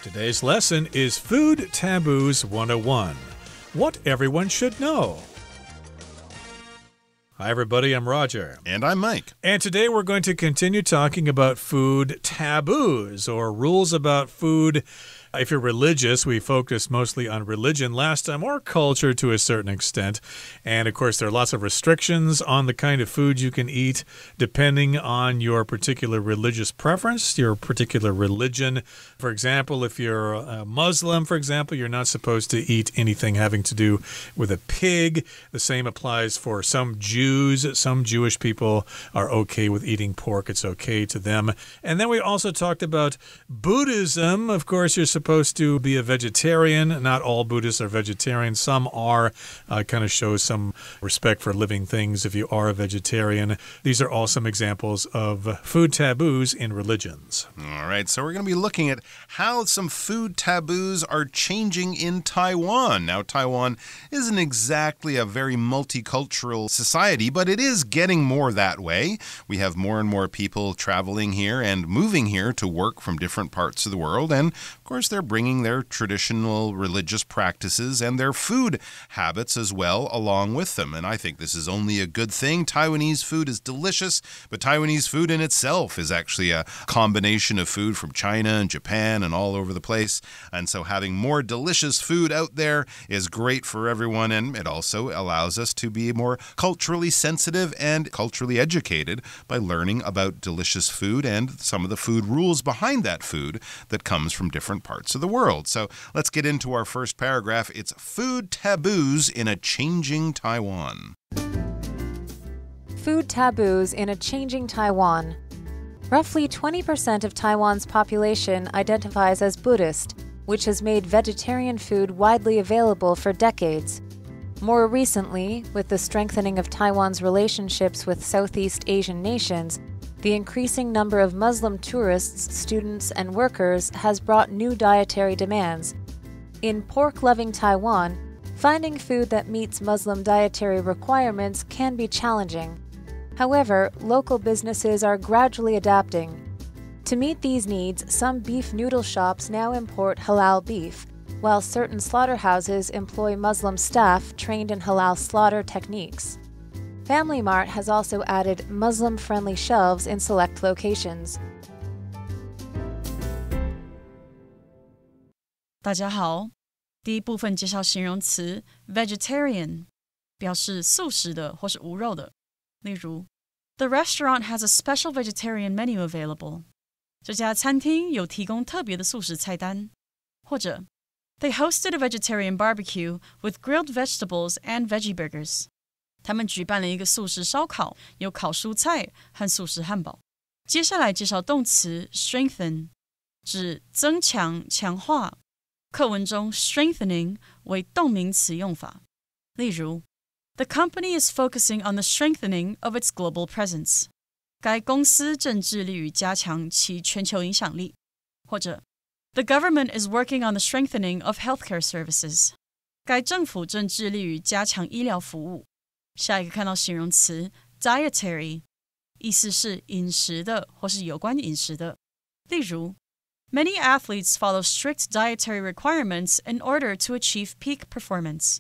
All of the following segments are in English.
Today's lesson is Food Taboos 101. What everyone should know. Hi, everybody. I'm Roger. And I'm Mike. And today we're going to continue talking about food taboos or rules about food. If you're religious, we focused mostly on religion last time, or culture to a certain extent. And, of course, there are lots of restrictions on the kind of food you can eat depending on your particular religious preference, your particular religion. For example, if you're a Muslim, for example, you're not supposed to eat anything having to do with a pig. The same applies for some Jews. Some Jewish people are okay with eating pork. It's okay to them. And then we also talked about Buddhism. Of course, you're supposed to be a vegetarian. Not all Buddhists are vegetarians. Some are. Kind of shows some respect for living things if you are a vegetarian. These are all some examples of food taboos in religions. All right, so we're going to be looking at how some food taboos are changing in Taiwan. Now, Taiwan isn't exactly a very multicultural society, but it is getting more that way. We have more and more people traveling here and moving here to work from different parts of the world. And, of course, they're bringing their traditional religious practices and their food habits as well along with them. And I think this is only a good thing. Taiwanese food is delicious, but Taiwanese food in itself is actually a combination of food from China and Japan and all over the place. And so having more delicious food out there is great for everyone, and it also allows us to be more culturally sensitive and culturally educated by learning about delicious food and some of the food rules behind that food that comes from different parts of the world. So let's get into our first paragraph. It's food taboos in a changing Taiwan. Food taboos in a changing Taiwan. Roughly 20% of Taiwan's population identifies as Buddhist, which has made vegetarian food widely available for decades. More recently, with the strengthening of Taiwan's relationships with Southeast Asian nations, the increasing number of Muslim tourists, students, and workers has brought new dietary demands. In pork-loving Taiwan, finding food that meets Muslim dietary requirements can be challenging. However, local businesses are gradually adapting. To meet these needs, some beef noodle shops now import halal beef, while certain slaughterhouses employ Muslim staff trained in halal slaughter techniques. Family Mart has also added Muslim-friendly shelves in select locations. 大家好，第一部分介绍形容词 vegetarian， 表示素食的或是无肉的。例如 The restaurant has a special vegetarian menu available. 这家餐厅有提供特别的素食菜单。或者 They hosted a vegetarian barbecue with grilled vegetables and veggie burgers. 他们举办了一个素食烧烤，有烤蔬菜和素食汉堡。接下来介绍动词 strengthen， 指增强、强化。课文中 strengthening 为动名词用法。例如 The company is focusing on the strengthening of its global presence. 该公司正致力于加强其全球影响力。或者 The government is working on the strengthening of healthcare services. 该政府正致力于加强医疗服务。下一个看到形容词 dietary， 意思是饮食的或是有关饮食的。例如 Many athletes follow strict dietary requirements in order to achieve peak performance.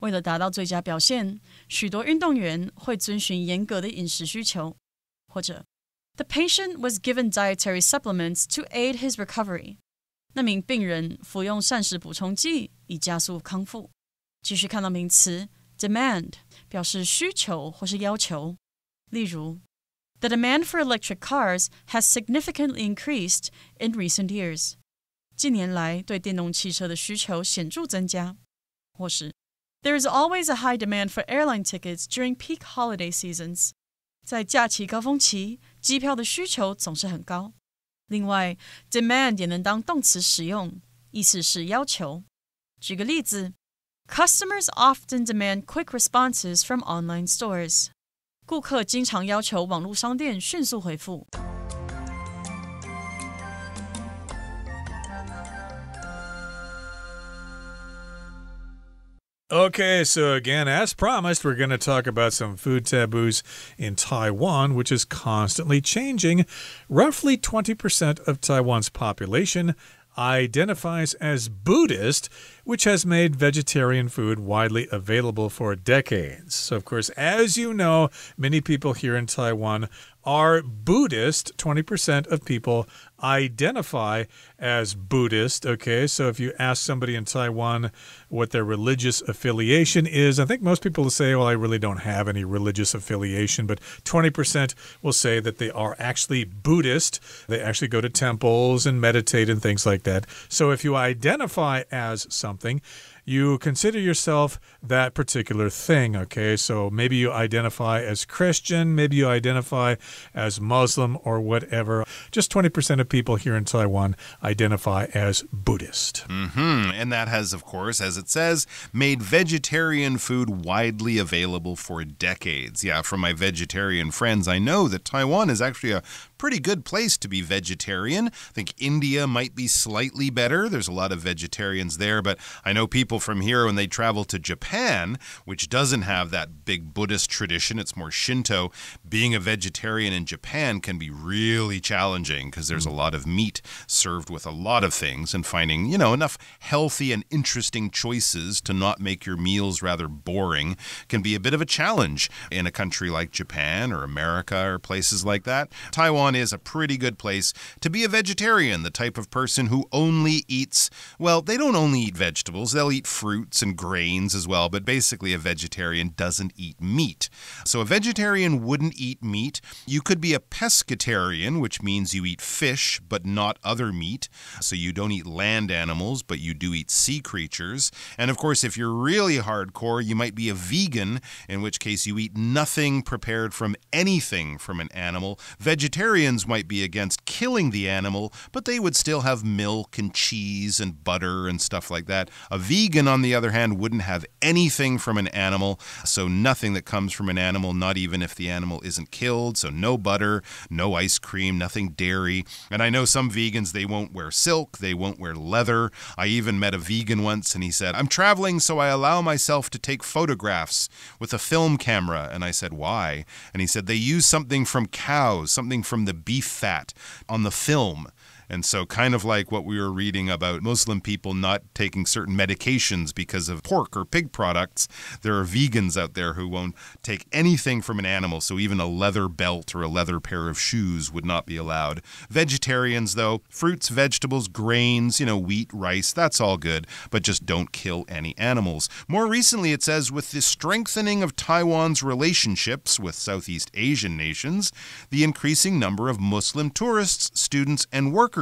为了达到最佳表现，许多运动员会遵循严格的饮食需求。或者 The patient was given dietary supplements to aid his recovery. 那名病人服用膳食补充剂以加速康复。继续看到名词demand 表示需求或是要求。例如 The demand for electric cars has significantly increased in recent years. 近年来对电动汽车的需求显著增加。或是 There is always a high demand for airline tickets during peak holiday seasons. 在假期高峰期，机票的需求总是很高。另外 demand 也能当动词使用，意思是要求。举个例子Customers often demand quick responses from online stores. 顾客经常要求网络商店迅速回复。Okay, so again, as promised, we're going to talk about some food taboos in Taiwan, which is constantly changing. Roughly 20% of Taiwan's population identifies as Buddhist, which has made vegetarian food widely available for decades. So, of course, as you know, many people here in Taiwan are Buddhist. 20% of people identify as Buddhist. Okay, so if you ask somebody in Taiwan what their religious affiliation is, I think most people will say, well, I really don't have any religious affiliation, but 20% will say that they are actually Buddhist. They actually go to temples and meditate and things like that. So if you identify as something, you consider yourself that particular thing, okay? So maybe you identify as Christian, maybe you identify as Muslim or whatever. Just 20% of people here in Taiwan identify as Buddhist. And that has, of course, as it says, made vegetarian food widely available for decades. Yeah, from my vegetarian friends, I know that Taiwan is actually a pretty good place to be vegetarian. I think India might be slightly better. There's a lot of vegetarians there, but I know people from here, when they travel to Japan, which doesn't have that big Buddhist tradition, it's more Shinto, being a vegetarian in Japan can be really challenging because there's a lot of meat served with a lot of things, and finding, enough healthy and interesting choices to not make your meals rather boring can be a bit of a challenge in a country like Japan or America or places like that. Taiwan is a pretty good place to be a vegetarian, the type of person who only eats, well, they don't only eat vegetables, they'll eat fruits and grains as well, but basically a vegetarian doesn't eat meat. So a vegetarian wouldn't eat meat. You could be a pescatarian, which means you eat fish but not other meat. So you don't eat land animals, but you do eat sea creatures. And of course, if you're really hardcore, you might be a vegan, in which case you eat nothing prepared from anything from an animal. Vegetarians might be against killing the animal, but they would still have milk and cheese and butter and stuff like that. A vegan, on the other hand, wouldn't have anything from an animal, so nothing that comes from an animal, not even if the animal isn't killed, so no butter, no ice cream, nothing dairy. And I know some vegans, they won't wear silk, they won't wear leather. I even met a vegan once, and he said, I'm traveling, so I allow myself to take photographs with a film camera. And I said, why? And he said, they use something from cows, something from the beef fat on the film. And so kind of like what we were reading about Muslim people not taking certain medications because of pork or pig products, there are vegans out there who won't take anything from an animal. So even a leather belt or a leather pair of shoes would not be allowed. Vegetarians, though, fruits, vegetables, grains, wheat, rice, that's all good, but just don't kill any animals. More recently, it says, with the strengthening of Taiwan's relationships with Southeast Asian nations, the increasing number of Muslim tourists, students, and workers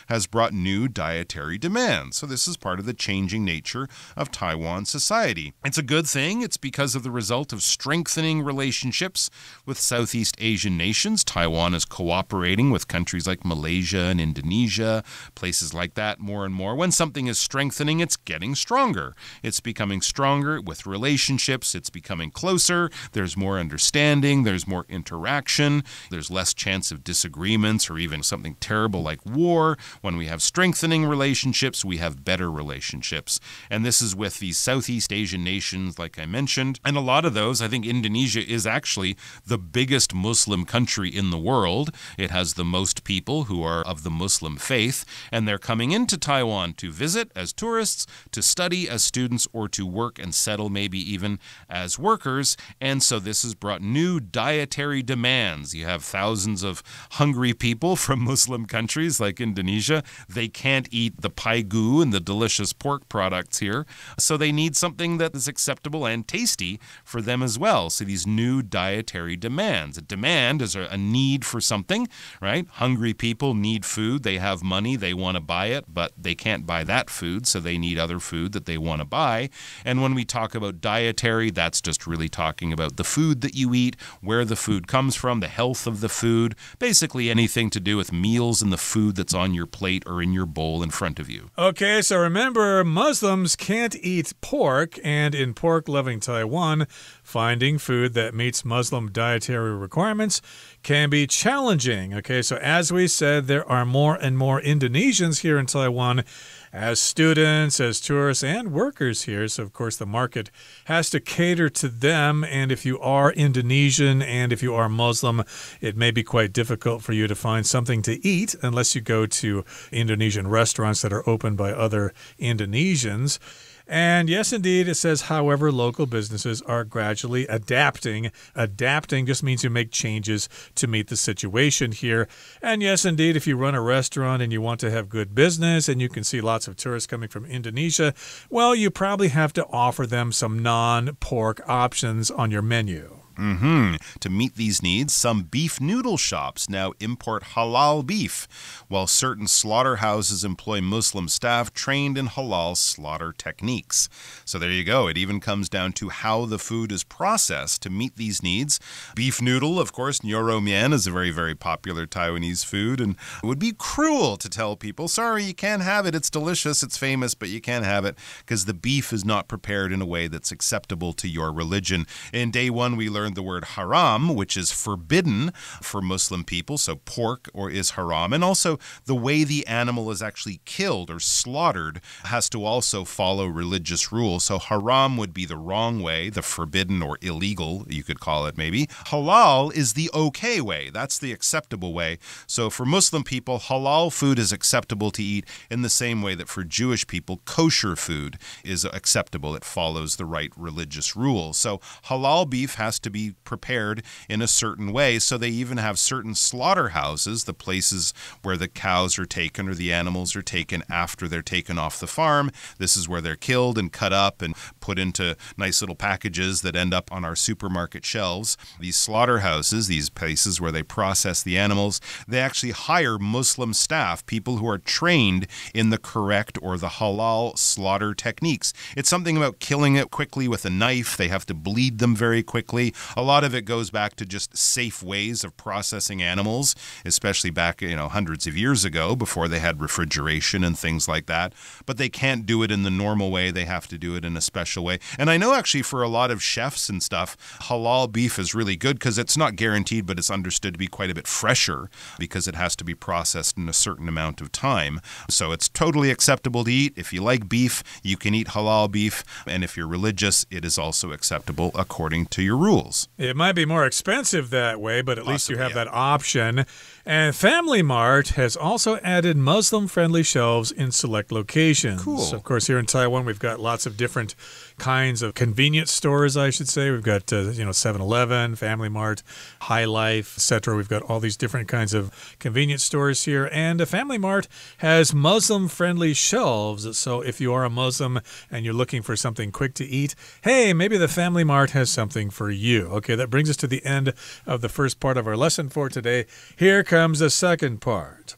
has brought new dietary demands. So this is part of the changing nature of Taiwan society. It's a good thing. It's because of the result of strengthening relationships with Southeast Asian nations. Taiwan is cooperating with countries like Malaysia and Indonesia, places like that more and more. When something is strengthening, it's getting stronger. It's becoming stronger with relationships. It's becoming closer. There's more understanding. There's more interaction. There's less chance of disagreements or even something terrible like war. When we have strengthening relationships, we have better relationships. And this is with these Southeast Asian nations, like I mentioned. And a lot of those, I think Indonesia is actually the biggest Muslim country in the world. It has the most people who are of the Muslim faith, and they're coming into Taiwan to visit as tourists, to study as students, or to work and settle maybe even as workers. And so this has brought new dietary demands. You have thousands of hungry people from Muslim countries like Indonesia. They can't eat the paigu and the delicious pork products here, so they need something that is acceptable and tasty for them as well. So these new dietary demands. A demand is a need for something, right? Hungry people need food. They have money. They want to buy it, but they can't buy that food, so they need other food that they want to buy. And when we talk about dietary, that's just really talking about the food that you eat, where the food comes from, the health of the food, basically anything to do with meals and the food that's on your plate or in your bowl in front of you. Okay, so remember, Muslims can't eat pork, and in pork-loving Taiwan, finding food that meets Muslim dietary requirements can be challenging. Okay, so as we said, there are more and more Indonesians here in Taiwan as students, as tourists, and workers here. So, of course, the market has to cater to them. And if you are Indonesian and if you are Muslim, it may be quite difficult for you to find something to eat unless you go to Indonesian restaurants that are opened by other Indonesians. And yes, indeed, it says, however, local businesses are gradually adapting. Adapting just means you make changes to meet the situation here. And yes, indeed, if you run a restaurant and you want to have good business and you can see lots of tourists coming from Indonesia, well, you probably have to offer them some non-pork options on your menu. To meet these needs, some beef noodle shops now import halal beef, while certain slaughterhouses employ Muslim staff trained in halal slaughter techniques. So there you go. It even comes down to how the food is processed to meet these needs. Beef noodle, of course, nyoro mian is a very, very popular Taiwanese food, and it would be cruel to tell people, sorry, you can't have it. It's delicious, it's famous, but you can't have it because the beef is not prepared in a way that's acceptable to your religion. In day one, we learned the word haram, which is forbidden for Muslim people, so pork is haram. And also the way the animal is actually killed or slaughtered has to also follow religious rules. So haram would be the wrong way, the forbidden or illegal, you could call it maybe. Halal is the okay way. That's the acceptable way. So for Muslim people, halal food is acceptable to eat in the same way that for Jewish people, kosher food is acceptable. It follows the right religious rules. So halal beef has to be prepared in a certain way. So they even have certain slaughterhouses, the places where the cows are taken or the animals are taken after they're taken off the farm. This is where they're killed and cut up and put into nice little packages that end up on our supermarket shelves. These slaughterhouses, these places where they process the animals, they actually hire Muslim staff, people who are trained in the correct or the halal slaughter techniques. It's something about killing it quickly with a knife. They have to bleed them very quickly. A lot of it goes back to just safe ways of processing animals, especially back, hundreds of years ago before they had refrigeration and things like that. But they can't do it in the normal way. They have to do it in a special way. And I know actually for a lot of chefs and stuff, halal beef is really good because it's not guaranteed, but it's understood to be quite a bit fresher because it has to be processed in a certain amount of time. So it's totally acceptable to eat. If you like beef, you can eat halal beef. And if you're religious, it is also acceptable according to your rules. It might be more expensive that way, but at least you have that option. And Family Mart has also added Muslim-friendly shelves in select locations. Cool. So, of course, here in Taiwan, we've got lots of different kinds of convenience stores, I should say. We've got, 7-Eleven, Family Mart, High Life, etc. We've got all these different kinds of convenience stores here. And Family Mart has Muslim-friendly shelves. So if you are a Muslim and you're looking for something quick to eat, hey, maybe the Family Mart has something for you. Okay, that brings us to the end of the first part of our lesson for today. Here comes the second part.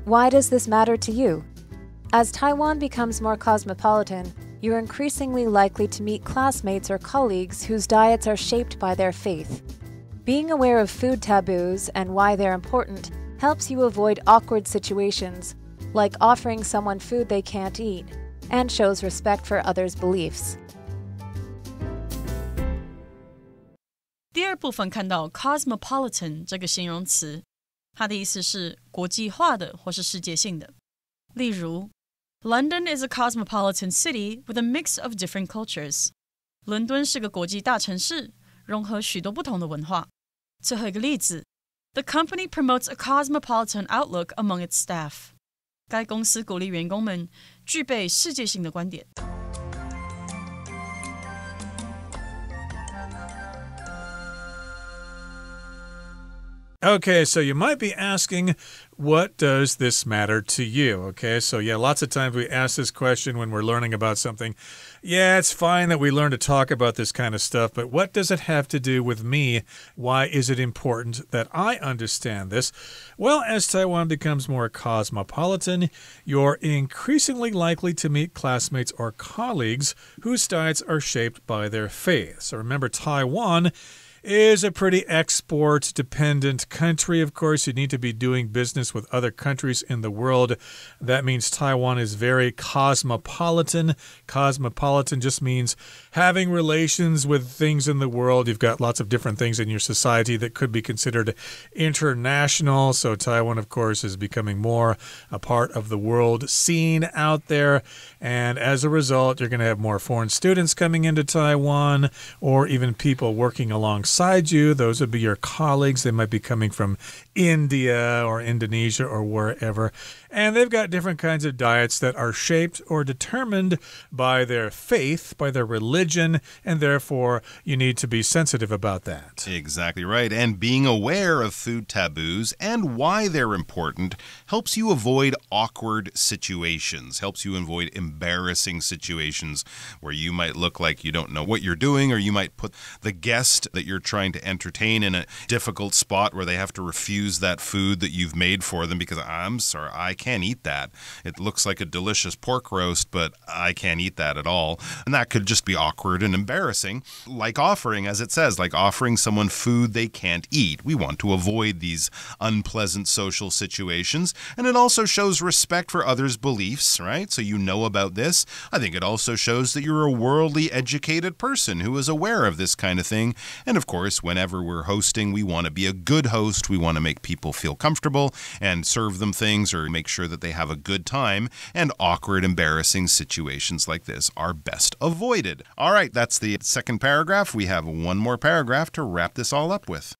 Why does this matter to you? As Taiwan becomes more cosmopolitan, you're increasingly likely to meet classmates or colleagues whose diets are shaped by their faith. Being aware of food taboos and why they're important helps you avoid awkward situations, like offering someone food they can't eat, and shows respect for others' beliefs. 第二部分看到 cosmopolitan 这个形容词，它的意思是国际化的或是世界性的。例如 London is a cosmopolitan city with a mix of different cultures. 伦敦是个国际大城市，融合许多不同的文化。最后一个例子 The company promotes a cosmopolitan outlook among its staff. 该公司鼓励员工们具备世界性的观点。Okay, so you might be asking, what does this matter to you? Okay, so yeah, lots of times we ask this question when we're learning about something. Yeah, it's fine that we learn to talk about this kind of stuff, but what does it have to do with me? Why is it important that I understand this? Well, as Taiwan becomes more cosmopolitan, you're increasingly likely to meet classmates or colleagues whose diets are shaped by their faith. So remember, Taiwan is a pretty export-dependent country. Of course, you need to be doing business with other countries in the world. That means Taiwan is very cosmopolitan. Cosmopolitan just means having relations with things in the world. You've got lots of different things in your society that could be considered international. So Taiwan, of course, is becoming more a part of the world scene out there. And as a result, you're going to have more foreign students coming into Taiwan, or even people working alongside you. Those would be your colleagues. They might be coming from India or Indonesia or wherever. And they've got different kinds of diets that are shaped or determined by their faith, by their religion, and therefore you need to be sensitive about that. Exactly right. And being aware of food taboos and why they're important helps you avoid awkward situations, helps you avoid embarrassing situations where you might look like you don't know what you're doing, or you might put the guest that you're trying to entertain in a difficult spot where they have to refuse that food that you've made for them because, I'm sorry, I can't eat that. It looks like a delicious pork roast, but I can't eat that at all. And that could just be awkward and embarrassing, like offering, as it says, like offering someone food they can't eat. We want to avoid these unpleasant social situations. And it also shows respect for others' beliefs, right? So you know about this. I think it also shows that you're a worldly educated person who is aware of this kind of thing. And of course, whenever we're hosting, we want to be a good host. We want to make people feel comfortable and serve them things or make sure that they have a good time. And awkward, embarrassing situations like this are best avoided. All right, that's the second paragraph. We have one more paragraph to wrap this all up with.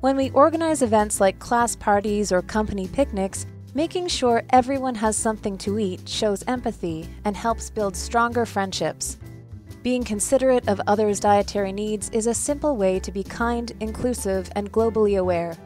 When we organize events like class parties or company picnics, making sure everyone has something to eat shows empathy and helps build stronger friendships. Being considerate of others' dietary needs is a simple way to be kind, inclusive, and globally aware.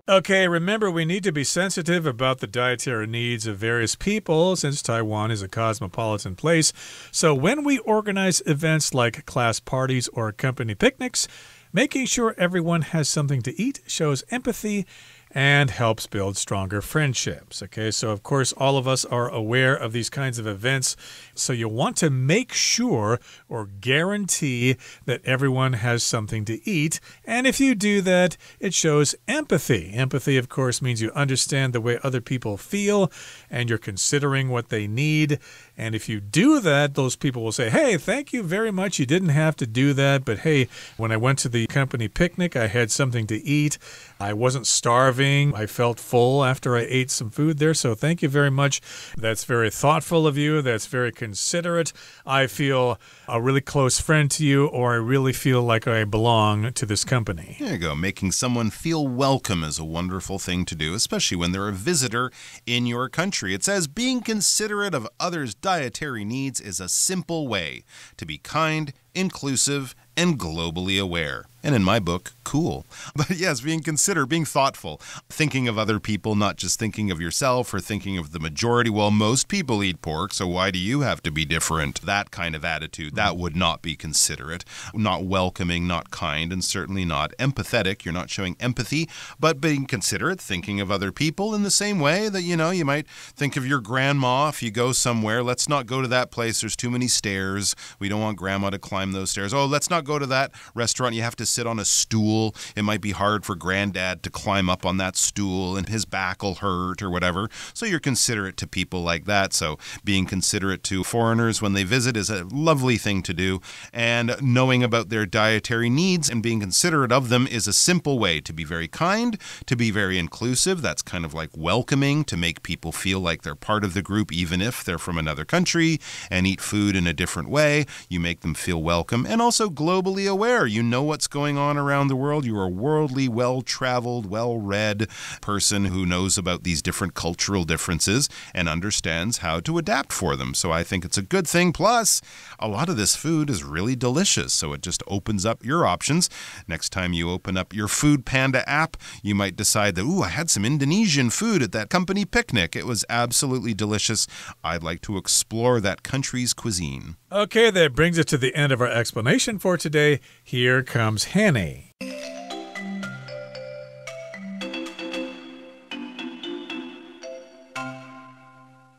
Okay, remember we need to be sensitive about the dietary needs of various people since Taiwan is a cosmopolitan place. So when we organize events like class parties or company picnics, making sure everyone has something to eat shows empathy and helps build stronger friendships. Okay, so of course all of us are aware of these kinds of events, so you want to make sure or guarantee that everyone has something to eat, and if you do that, it shows empathy. Empathy, of course, means you understand the way other people feel and you're considering what they need, and if you do that, those people will say, hey, thank you very much, you didn't have to do that, but hey, when I went to the company picnic, I had something to eat, I wasn't starving, I felt full after I ate some food there, so thank you very much. That's very thoughtful of you. That's very considerate. I feel a really close friend to you, or I really feel like I belong to this company. There you go. Making someone feel welcome is a wonderful thing to do, especially when they're a visitor in your country. It says, being considerate of others' dietary needs is a simple way to be kind, inclusive, and globally aware. And in my book, cool. But yes, being considerate, being thoughtful, thinking of other people, not just thinking of yourself or thinking of the majority. Well, most people eat pork, so why do you have to be different? That kind of attitude, that would not be considerate, not welcoming, not kind, and certainly not empathetic. You're not showing empathy, but being considerate, thinking of other people in the same way that, you know, you might think of your grandma if you go somewhere. Let's not go to that place. There's too many stairs. We don't want grandma to climb those stairs. Oh, let's not go to that restaurant. You have to sit on a stool. It might be hard for granddad to climb up on that stool and his back will hurt or whatever. So you're considerate to people like that. So being considerate to foreigners when they visit is a lovely thing to do. And knowing about their dietary needs and being considerate of them is a simple way to be very kind, to be very inclusive. That's kind of like welcoming, to make people feel like they're part of the group even if they're from another country and eat food in a different way. You make them feel welcome. And also globally aware. You know what's going on around the world. You're a worldly, well-traveled, well-read person who knows about these different cultural differences and understands how to adapt for them. So I think it's a good thing. Plus, a lot of this food is really delicious, so it just opens up your options. Next time you open up your Food Panda app, you might decide that, ooh, I had some Indonesian food at that company picnic. It was absolutely delicious. I'd like to explore that country's cuisine. Okay, that brings us to the end of our explanation for today. Here comes Hanny.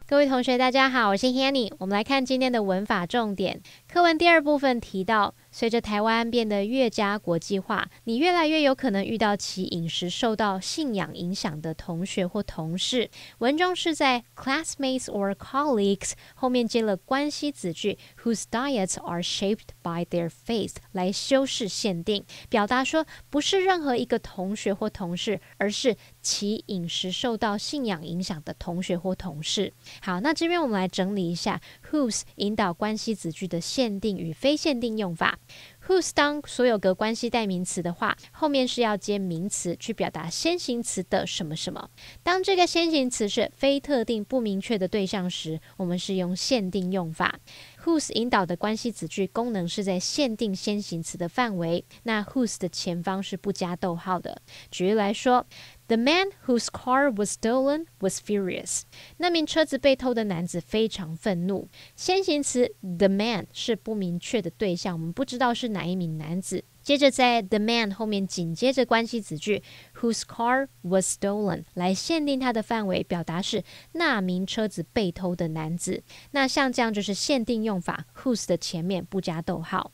各位同学大家好，我是 Hanny。 我们来看今天的文法重点。课文第二部分提到，随着台湾变得越加国际化，你越来越有可能遇到其饮食受到信仰影响的同学或同事。文中是在 classmates or colleagues 后面接了关系子句 whose diets are shaped by their faith 来修饰限定，表达说不是任何一个同学或同事，而是其饮食受到信仰影响的同学或同事。好，那这边我们来整理一下 whose 引导关系子句的限定与非限定用法。Whose 当所有格关系代名词的话，后面是要接名词去表达先行词的什么什么。当这个先行词是非特定不明确的对象时，我们是用限定用法。Whose 引导的关系子句功能是在限定先行词的范围，那 whose 的前方是不加逗号的。举例来说，The man whose car was stolen was furious. 那名车子被偷的男子非常愤怒。先行词 the man 是不明确的对象，我们不知道是哪一名男子。接着在 the man 后面紧接着关系子句 whose car was stolen 来限定它的范围，表达是那名车子被偷的男子。那像这样就是限定用法 whose 的前面不加逗号。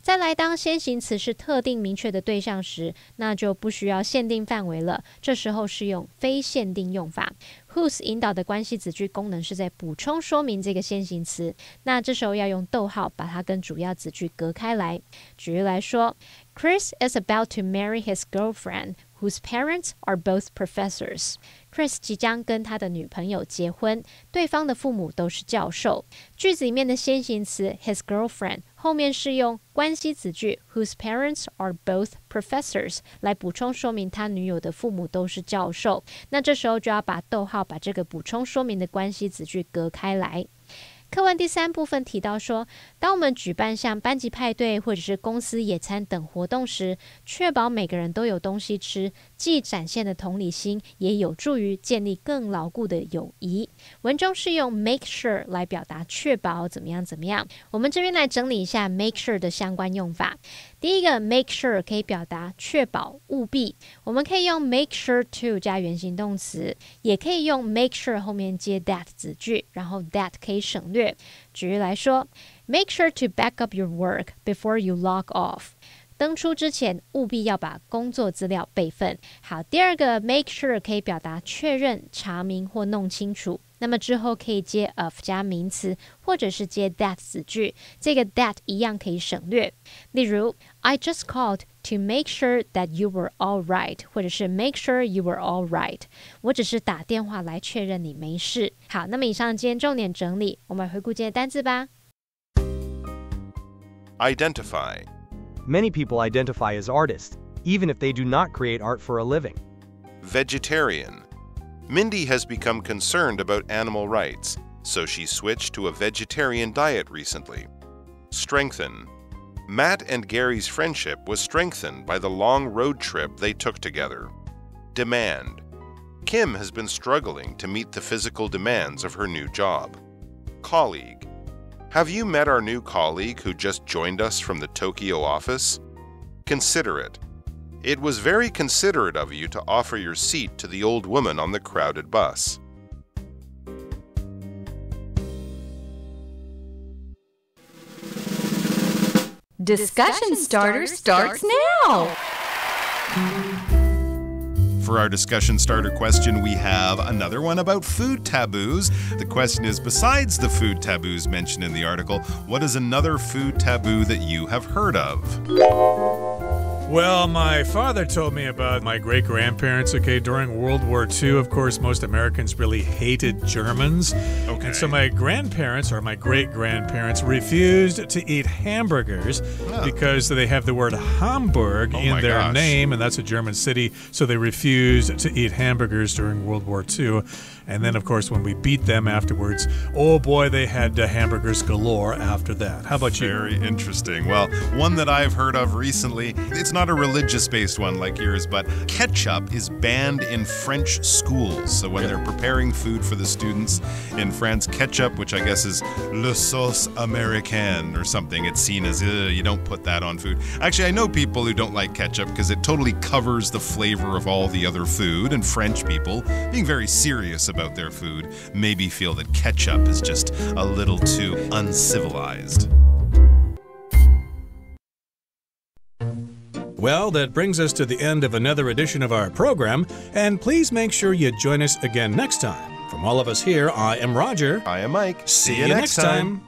再来，当先行词是特定明确的对象时，那就不需要限定范围了，这时候是用非限定用法。Whose 引导的关系子句功能是在补充说明这个先行词，那这时候要用逗号把它跟主要子句隔开来。举例来说， Chris is about to marry his girlfriend whose parents are both professors. Chris 即将跟他的女朋友结婚，对方的父母都是教授。句子里面的先行词 his girlfriend 后面是用关系子句 whose parents are both professors 来补充说明他女友的父母都是教授。那这时候就要把逗号把这个补充说明的关系子句隔开来。课文第3部分提到说，当我们举办像班级派对或者是公司野餐等活动时，确保每个人都有东西吃，既展现了同理心，也有助于建立更牢固的友谊。文中是用 make sure 来表达确保怎么样怎么样。我们这边来整理一下 make sure 的相关用法。第一个 make sure 可以表达确保务必，我们可以用 make sure to 加原形动词，也可以用 make sure 后面接 that 子句，然后 that 可以省略。举例来说， make sure to back up your work before you log off. 登出之前务必要把工作资料备份。好，第二个 make sure 可以表达确认、查明或弄清楚，那么之后可以接 of 加名词，或者是接 that 子句，这个 that 一样可以省略。例如 I just called to make sure that you were all right, 或者是 make sure you were all right. 我只是打电话来确认你没事。好，那么以上今天重点整理，我们来回顾今天的单字吧。Identify. Many people identify as artists, even if they do not create art for a living. Vegetarian. Mindy has become concerned about animal rights, so she switched to a vegetarian diet recently. Strengthen. Matt and Gary's friendship was strengthened by the long road trip they took together. Demand. Kim has been struggling to meet the physical demands of her new job. Colleague. Have you met our new colleague who just joined us from the Tokyo office? Considerate. It was very considerate of you to offer your seat to the old woman on the crowded bus. Discussion starter starts now! For our discussion starter question, we have another one about food taboos. The question is, besides the food taboos mentioned in the article, what is another food taboo that you have heard of? Well, my father told me about my great-grandparents, during World War II. Of course, most Americans really hated Germans. Okay. And so my grandparents, or my great-grandparents, refused to eat hamburgers because they have the word Hamburg in their name, and that's a German city, so they refused to eat hamburgers during World War II. And then, of course, when we beat them afterwards, oh boy, they had hamburgers galore after that. How about you? Very interesting. Well, one that I've heard of recently, it's not a religious-based one like yours, but ketchup is banned in French schools. So when they're preparing food for the students in France, ketchup, which I guess is le sauce américaine or something, it's seen as, you don't put that on food. Actually, I know people who don't like ketchup because it totally covers the flavor of all the other food, and French people, being very serious about their food, maybe feel that ketchup is just a little too uncivilized. Well, that brings us to the end of another edition of our program, and please make sure you join us again next time. From all of us here, I am Roger. I am Mike. See you next time.